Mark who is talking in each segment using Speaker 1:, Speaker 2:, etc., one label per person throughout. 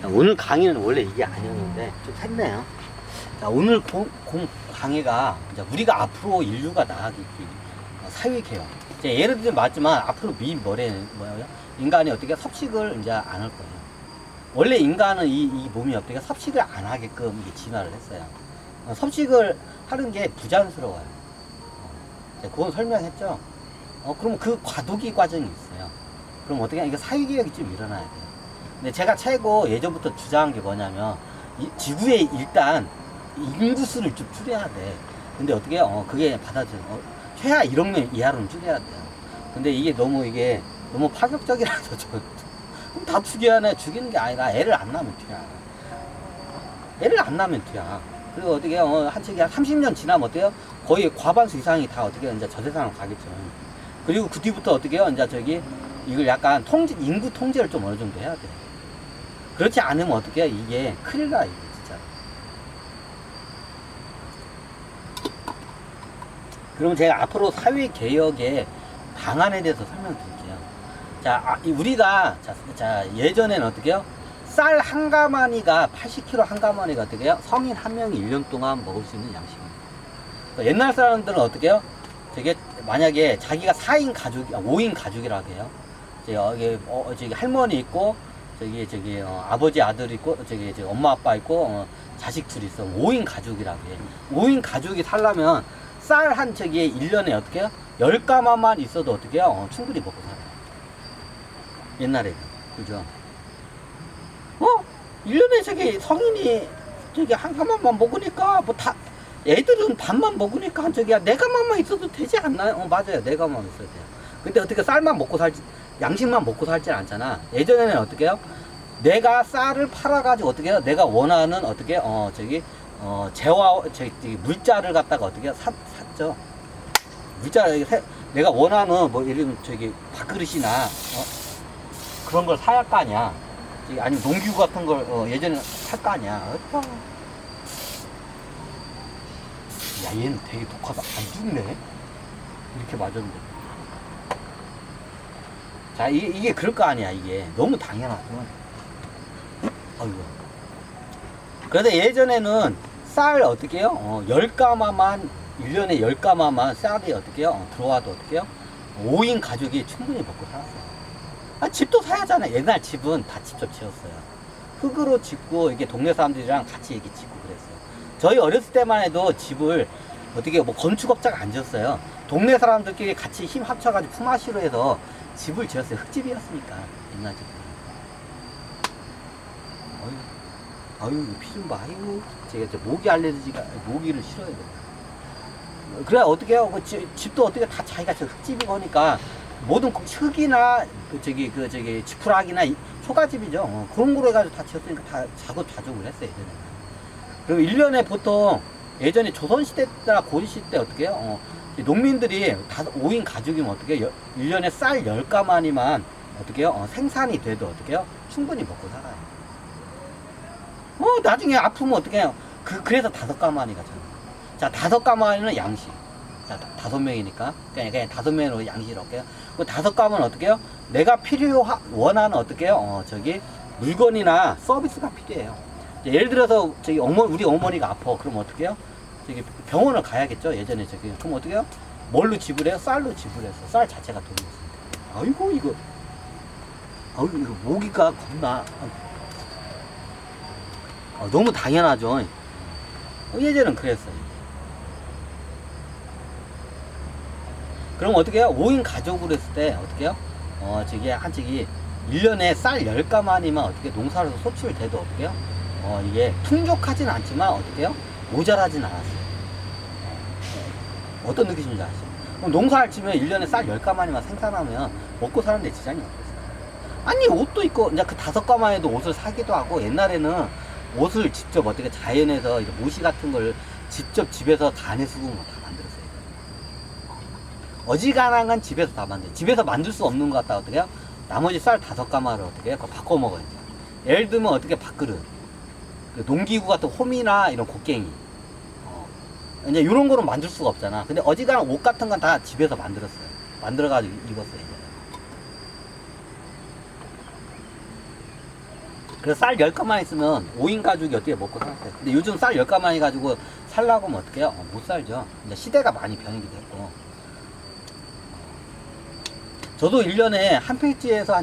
Speaker 1: 오늘 강의는 원래 이게 아니었는데 좀 샜네요. 자, 오늘 강의가 이제 우리가 앞으로 인류가 나아가기 사회 개혁. 예를 들면 맞지만 앞으로 뭐래요? 인간이 어떻게 섭식을 이제 안 할 거예요. 원래 인간은 이 몸이 어떻게 섭식을 안 하게끔 이게 진화를 했어요. 섭식을 하는 게 부자연스러워요. 그건 설명했죠. 그럼 그 과도기 과정이 있어요. 그럼 어떻게 이거 사회 개혁이 좀 일어나야 돼요. 근데 제가 최고 예전부터 주장한 게 뭐냐면 지구에 일단 인구수를 좀 줄여야 돼. 근데 어떻게 그게 최하 1억 명 이하로는 줄여야 돼요. 근데 이게 너무 파격적이라서 그럼 다 죽여야 죽이는 게 아니라 애를 안 낳으면 돼야. 애를 안 낳으면 돼야. 그리고 어떻게 한 30년 지나면 어때요? 거의 과반수 이상이 다 어떻게 이제 저 세상으로 가겠죠. 그리고 그 뒤부터 어떻게 해요? 이제 이걸 약간 인구 통제를 좀 어느 정도 해야 돼. 그렇지 않으면 어떻게 해요? 이게 큰일 나, 이게 진짜. 그럼 제가 앞으로 사회 개혁의 방안에 대해서 설명드릴게요. 자, 우리가, 예전에는 어떻게 해요? 쌀 한 가마니가 80kg 한 가마니가 어떻게 해요? 성인 한 명이 1년 동안 먹을 수 있는 양식입니다. 그러니까 옛날 사람들은 어떻게 해요? 만약에 자기가 5인 가족이라고 해요. 저기 할머니 있고, 아버지 아들 있고, 엄마 아빠 있고, 자식 둘 있어. 5인 가족이라고 해요. 5인 가족이 살려면 쌀 1년에 어떻게 해요? 10가마만 있어도 어떻게 해요? 충분히 먹고 살아요. 옛날에는. 그죠? 1년에 성인이 한 가마만 먹으니까 애들은 밥만 먹으니까 네 가마만 있어도 되지 않나요? 맞아요. 네 가마만 있어도 돼요. 근데 어떻게 쌀만 먹고 양식만 먹고 살진 않잖아. 예전에는 어떻게 해요? 내가 쌀을 팔아가지고 어떻게 해요? 내가 원하는 물자를 갖다가 어떻게 해요? 샀죠. 내가 원하는 이런 밥그릇이나 그런 걸 사야 할 거 아니야. 아니면 농기구 같은 걸 예전에 살 거 아니야. 야, 얘는 되게 독하다. 안 죽네. 이렇게 맞았는데. 자, 이게 그럴 거 아니야, 이게. 너무 당연하죠. 어이구. 그래서 예전에는 쌀 어떻게 해요? 10가마만, 1년에 10가마만 쌀이 어떻게 해요? 들어와도 어떻게 해요? 5인 가족이 충분히 먹고 살았어요. 집도 사야잖아. 옛날 집은 다 직접 지었어요. 흙으로 짓고, 이게 동네 사람들이랑 같이 이렇게 짓고 그랬어요. 저희 어렸을 때만 해도 집을 어떻게 건축업자가 안 지었어요. 동네 사람들끼리 같이 힘 합쳐가지고 품앗이로 해서 집을 지었어요. 흙집이었으니까. 옛날 집. 아유, 피 좀 봐. 아이고, 제가 모기 알레르기가, 모기를 싫어해요. 그래, 어떻게 해요? 집도 어떻게 다 자기가 흙집이고 하니까 모든 흙이나, 지푸라기나 초가집이죠. 그런 거로 해가지고 다 지었으니까 다 자족을 했어요, 예전에. 그리고 1년에 보통, 예전에 조선시대 때나 고려시대 때 어떻게 해요? 농민들이 5인 가족이면 어떻게 해요? 1년에 쌀 10가마니만 어떻게 해요? 생산이 돼도 어떻게 해요? 충분히 먹고 살아요. 나중에 아프면 어떻게 해요? 그래서 5가마니가 잖아. 자, 5가마니는 양식. 자, 5명이니까. 그냥 5명으로 양식을 할게요. 그 5가마는 어떻게 해요? 내가 원하는 어떻게 해요? 물건이나 서비스가 필요해요. 예를 들어서, 우리 어머니가 아파. 그럼 어떻게 해요? 병원을 가야겠죠? 예전에 그럼 어떻게 해요? 뭘로 지불해요? 쌀로 지불해서. 쌀 자체가 돈이 있습니다. 아이고, 이거 모기가 겁나. 너무 당연하죠. 예전엔 그랬어요. 그럼 어떻게 해요? 5인 가족으로 했을 때 어떻게 해요? 1년에 쌀 10가마니만 어떻게 농사로서 소출돼도 어떻게 해요? 이게 풍족하진 않지만 어떻게 해요? 모자라진 않았어요. 어떤 느낌인지 아시죠? 그럼 농사를 치면 1년에 쌀 10가마니만 생산하면 먹고 사는데 지장이 없어요. 아니, 옷도 있고, 이제 그 5가마에도 옷을 사기도 하고, 옛날에는 옷을 직접 어떻게 자연에서 모시 같은 걸 직접 집에서 간에 수국을 다 만들었어요. 어지간한 건 집에서 다 만들어요. 집에서 만들 수 없는 것 같다 어떻게 해요? 나머지 쌀 5가마를 어떻게 해요? 바꿔 먹어요. 예를 들면 어떻게 밥그릇, 농기구 같은 홈이나 이런 곡괭이, 이제 이런 거는 만들 수가 없잖아. 근데 어지간한 옷 같은 건 다 집에서 만들었어요. 만들어가지고 입었어요. 그래서 쌀 10가마니 있으면 5인 가족이 어떻게 먹고 살았어요. 근데 요즘 쌀 10가마니 가지고 살라고 하면 어떻게 해요? 못 살죠. 이제 시대가 많이 변하기도 했고. 저도 1년에 한 평지에서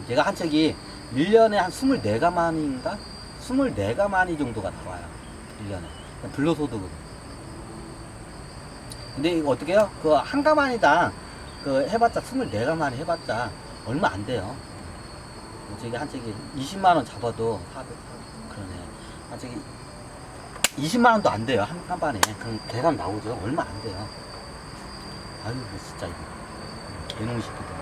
Speaker 1: 제가 한 책이 1년에 한 24가마니인가? 24가마니 정도가 나와요. 1년에. 불로소득으로. 근데 이거 어떻게 해요? 그 한 가마니당 해봤자 24가마니 해봤자 얼마 안 돼요. 저기 한 책이 20만원 잡아도 400, 그러네. 한 책이 20만원도 안 돼요. 한 반에. 그럼 계산 나오죠. 얼마 안 돼요. 아유, 진짜 이거. 개놈 시키더라.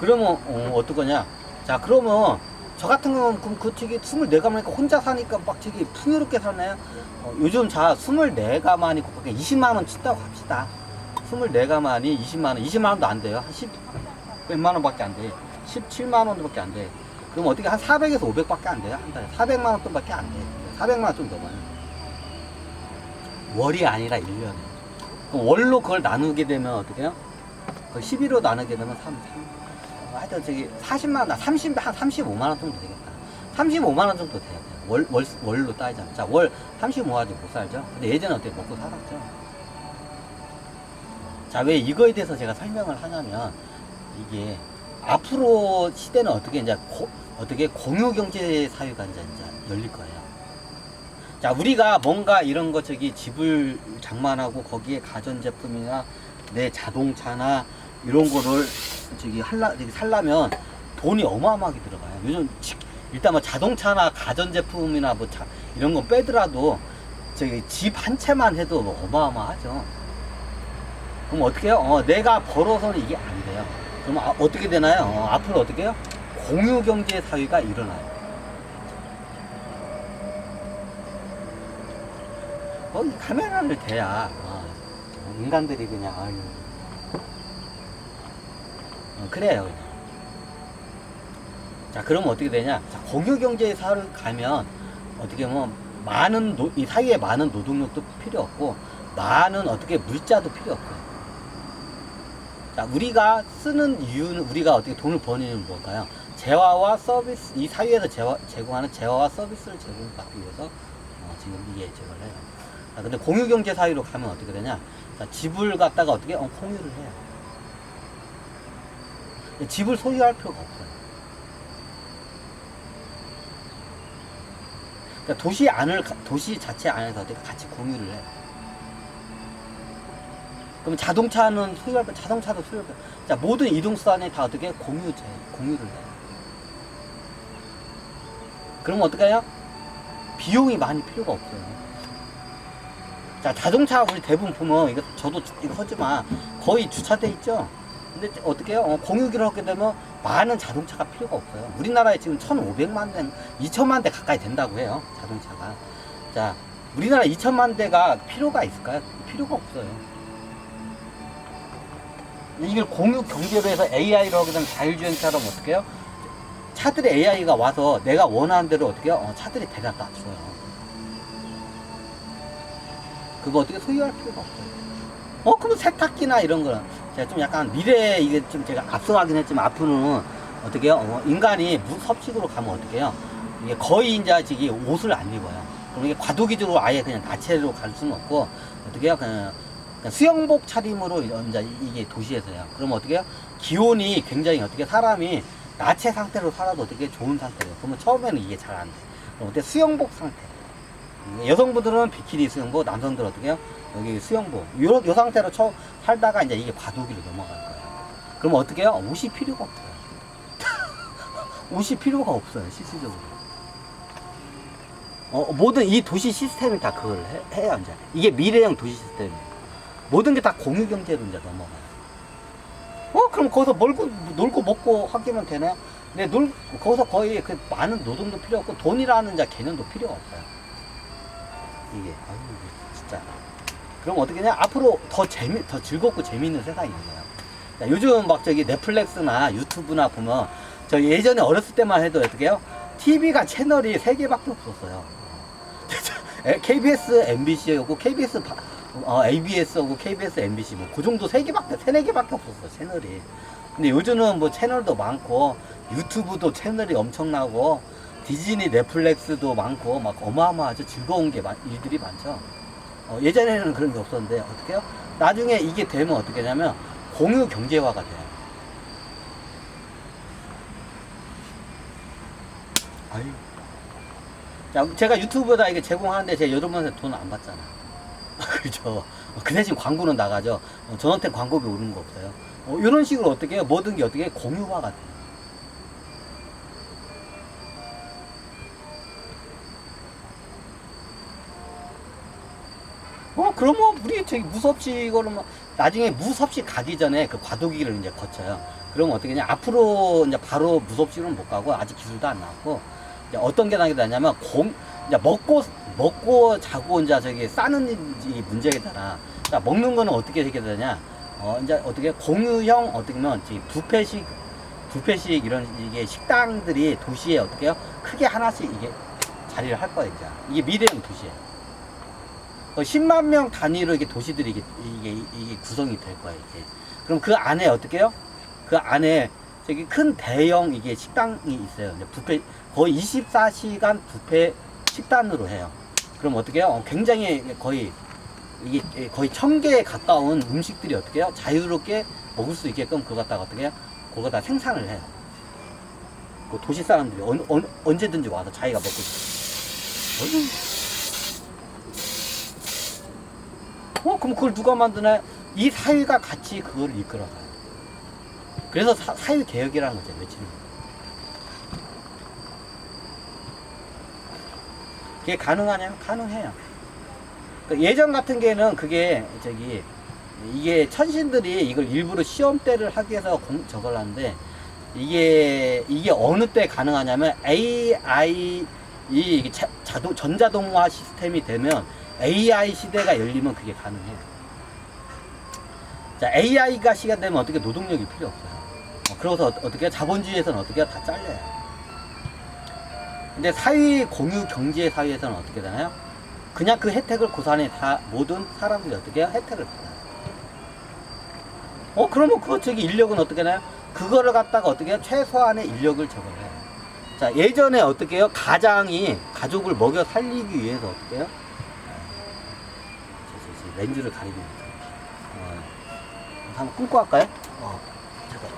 Speaker 1: 그러면, 어떡하냐. 자, 그러면, 저 같은 경우는 그럼 그 책이 24가마니까 혼자 사니까 막 되게 풍요롭게 사나요? 요즘 자, 24가마니 곱하기 20만원 친다고 합시다. 24가마니 20만원, 20만원도 안 돼요. 한 10, 몇만원 밖에 안 돼. 17만원 밖에 안 돼. 그럼 어떻게 한 400에서 500밖에 안 돼요? 한 달에. 400만원 돈 밖에 안 돼. 400만원 좀 넘어요. 월이 아니라 1년에. 그럼 월로 그걸 나누게 되면 어떻게 해요? 그걸 12로 나누게 되면 3. 하여튼 저기 40만원, 한 35만원 정도 되겠다. 35만원 정도 돼야 돼요. 월로 따지자면. 자, 월 35만원 못 살죠? 근데 예전에 어떻게 먹고 살았죠? 자, 왜 이거에 대해서 제가 설명을 하냐면, 이게 앞으로 시대는 어떻게 이제 어떻게 공유경제 사회가 이제 열릴 거예요. 자, 우리가 뭔가 이런 거 집을 장만하고 거기에 가전제품이나 내 자동차나 이런 거를 살려면 돈이 어마어마하게 들어가요. 요즘 일단 뭐 자동차나 가전제품이나 뭐 이런 거 빼더라도 집 한 채만 해도 뭐 어마어마하죠. 그럼 어떻게 해요? 내가 벌어서는 이게 안 돼요. 그럼 어떻게 되나요? 앞으로 어떻게 해요? 공유경제 사회가 일어나요. 이 카메라를 대야 인간들이 그냥 아유. 그래요. 자, 그러면 어떻게 되냐? 자, 공유경제 사회를 가면 어떻게 보면 이 사회에 많은 노동력도 필요 없고 많은 어떻게 물자도 필요 없고요. 자, 우리가 쓰는 이유는 우리가 어떻게 돈을 버는 이유는 뭘까요? 재화와 서비스, 이 사회에서 제공하는 재화와 서비스를 제공받기 위해서 지금 이게 제공을 해요. 자, 근데 공유경제 사회로 가면 어떻게 되냐? 자, 집을 갖다가 어떻게 공유를 해요. 집을 소유할 필요가 없어요. 그러니까 도시 자체 안에서 어떻게 같이 공유를 해요. 그럼 자동차는 자동차도 소유할 거예요. 자, 모든 이동수단에 다 어떻게 공유를 해요. 그러면 어떻게 해요? 비용이 많이 필요가 없어요. 자, 자동차 우리 대부분 보면 저도 이거 하지만 거의 주차돼 있죠. 근데 어떻게 해요? 공유기를 하게 되면 많은 자동차가 필요가 없어요. 우리나라에 지금 1,500만 대, 2,000만 대 가까이 된다고 해요. 자동차가. 자, 우리나라 2,000만 대가 필요가 있을까요? 필요가 없어요. 이걸 공유 경제로 해서 AI로 하게 되면 자율주행차럼 어떻게 해요? 차들이 AI가 와서 내가 원하는 대로 어떻게 해요? 차들이 데려다 줘요. 그거 어떻게 소유할 필요가 없어요. 그럼 세탁기나 이런 거는 제가 좀 약간 미래에 이게 좀 제가 앞서가긴 했지만 앞으로는 어떻게 해요? 인간이 섭식으로 가면 어떻게 해요? 이게 거의 이제 옷을 안 입어요. 그럼 이게 과도기적으로 아예 그냥 나체로 갈 수는 없고 어떻게 해요? 그냥 수영복 차림으로 이제 이게 도시에서요. 그러면 어떻게 해요? 기온이 굉장히 어떻게 사람이 나체 상태로 살아도 어떻게 좋은 상태예요. 그러면 처음에는 이게 잘 안 돼. 그럼 어떻게 수영복 상태. 여성분들은 비키니 수영복, 남성들은 어떻게 해요? 여기 수영복. 요 상태로 살다가 이제 이게 과도기로 넘어갈 거예요. 그럼 어떻게 해요? 옷이 필요가 없어요. 옷이 필요가 없어요, 실질적으로. 모든 이 도시 시스템이 다 그걸 해요, 이제. 이게 미래형 도시 시스템이에요. 모든 게 다 공유 경제로 이제 넘어가요. 그럼 거기서 놀고 먹고 하기면 되나요? 근데 거기서 거의 많은 노동도 필요 없고 돈이라는 개념도 필요가 없어요. 이게, 아유, 진짜. 그럼 어떻게 되냐? 앞으로 더 즐겁고 재미있는 세상이 있어요. 자, 요즘 넷플릭스나 유튜브나 보면, 저 예전에 어렸을 때만 해도 어떻게 해요? TV가 채널이 3개밖에 없었어요. KBS, MBC하고 KBS, ABS하고 KBS, MBC 그 정도 3개밖에 없었어 채널이. 근데 요즘은 채널도 많고 유튜브도 채널이 엄청나고 디즈니 넷플릭스도 많고 막 어마어마하죠. 즐거운 일들이 많죠. 예전에는 그런 게 없었는데 어떻게 해요? 나중에 이게 되면 어떻게 하냐면 공유 경제화가 돼요. 아유. 자, 제가 유튜브에다 이게 제공하는데 제가 여러분한테 돈 안 받잖아. 그렇죠. 그 대신 광고는 나가죠. 저한테 광고비 오는 거 없어요. 이런 식으로 어떻게 해요? 모든 게 어떻게 공유화가 돼요. 그러면 우리 저기 무섭지 이거는 뭐 나중에 무섭지 가기 전에 그 과도기를 이제 거쳐요. 그러면 어떻게 냐 앞으로 이제 바로 무섭지는 못 가고 아직 기술도 안 나왔고 이제 어떤 게 나게 되냐면 이제 먹고 자고 이제 저기 싸는 이 문제가 되나. 자, 먹는 거는 어떻게 되게 되냐? 이제 어떻게 공유형 어떻게 보면 뷔페식 이런 이게 식당들이 도시에 어떻게 해요? 크게 하나씩 이게 자리를 할 거예요. 이게 미래형 도시예요. 10만 명 단위로 이게 도시들이 이게 구성이 될 거예요. 이게. 그럼 그 안에 어떻게 해요? 그 안에 저기 큰 대형 이게 식당이 있어요. 뷔페 거의 24시간 뷔페 식단으로 해요. 그럼 어떻게 해요? 굉장히 거의 이게 거의 1000개에 가까운 음식들이 어떻게 해요? 자유롭게 먹을 수 있게끔 그거 갖다가 어떻게 해요? 그거 다 생산을 해요. 그 도시 사람들이 언제든지 와서 자기가 먹고 싶어. 그럼 그걸 누가 만드나요? 이 사회가 같이 그걸 이끌어가요. 그래서 사회 개혁이라는 거죠, 외치는 거. 그게 가능하냐면 가능해요. 예전 같은 게는 그게 이게 천신들이 이걸 일부러 시험대를 하기 위해서 저걸 하는데 이게 어느 때 가능하냐면 AI 전자동화 시스템이 되면 AI 시대가 열리면 그게 가능해요. 자, AI가 시가 되면 어떻게 노동력이 필요 없어요. 그래서 어떻게 자본주의에서는 어떻게 다 잘려요. 근데 사회 공유 경제 사회에서는 어떻게 되나요? 그냥 그 혜택을 고스란히 다 모든 사람들이 어떻게 해요? 혜택을 받아요. 그러면 인력은 어떻게 하나요? 그거를 갖다가 어떻게 해요? 최소한의 인력을 저걸 해요. 자, 예전에 어떻게 해요? 가족을 먹여 살리기 위해서 어떻게 해요? 렌즈를 가리고 있죠. 한번 끊고 할까요? 잠깐.